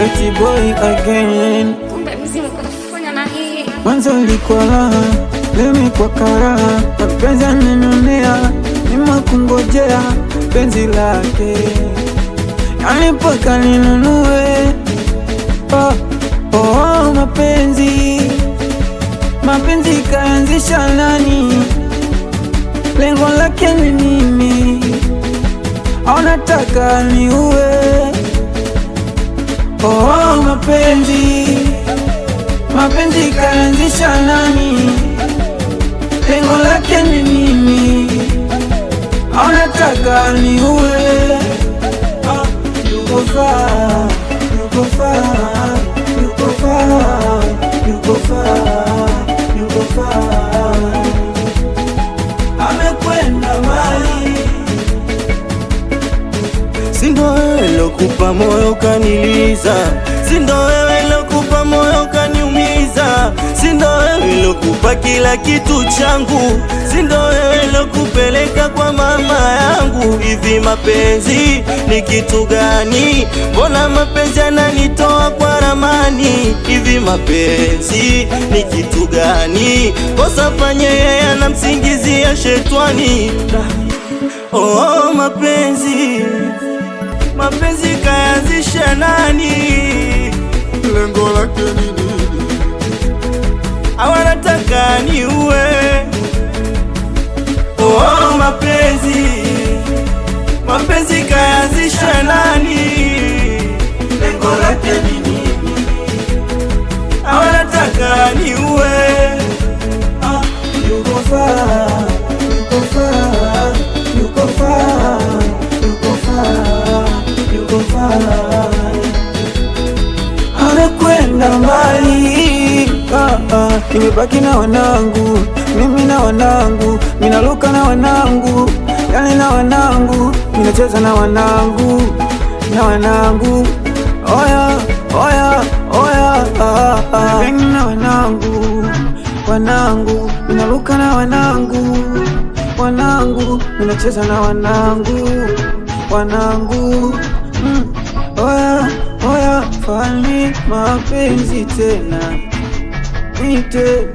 Pretty boy again. Kumbe mzimu kufanya na hii. Mwanzo ilikuwa raha, leo imekuwa karaha. Mapenzi yananionea, nimakungojea penzi lake, yani mpaka ninunue. Mapenzi kaanzisha nani? Lengo lake ni nini? Au nataka niue? Mapenzi kaanzisha nani? Lengo lake ni nini? Au nataka niue? Yuko far, yuko far, yuko far, yuko far, yuko far, amekwenda mbali. Sindo wewe lokupa moyo kaniliza, sindo wewe lokupa moyo kaniumiza, sindo wewe lokupa kila kitu changu, sindo wewe lokupeleka kwa mama yangu. Hivi mapenzi ni kitu gani? Mbona mapenzi yananitoa kwa ramani? Hivi mapenzi ni kitu gani? Kosa fanye yeye anamsingizia shetani. Oh, mapenzi kaanzisha nani? Lengo lake ni nini? Awanataka niue. Oh, mapenzi kaanzisha nani? Lengo lake ni nini? Awanataka niue. Yuko far, yuko far, yuko far, yuko far, yuko far, amekwenda mbali. Nimebaki na wanangu, mimi na wanangu, minaluka na wanangu, yani na wanangu, minacheza na wanangu, na wanangu. Oya, oya, oya, bengi na wanangu, minaluka na wanangu, minacheza na wanangu. Oya, fani mapenzi tena, nite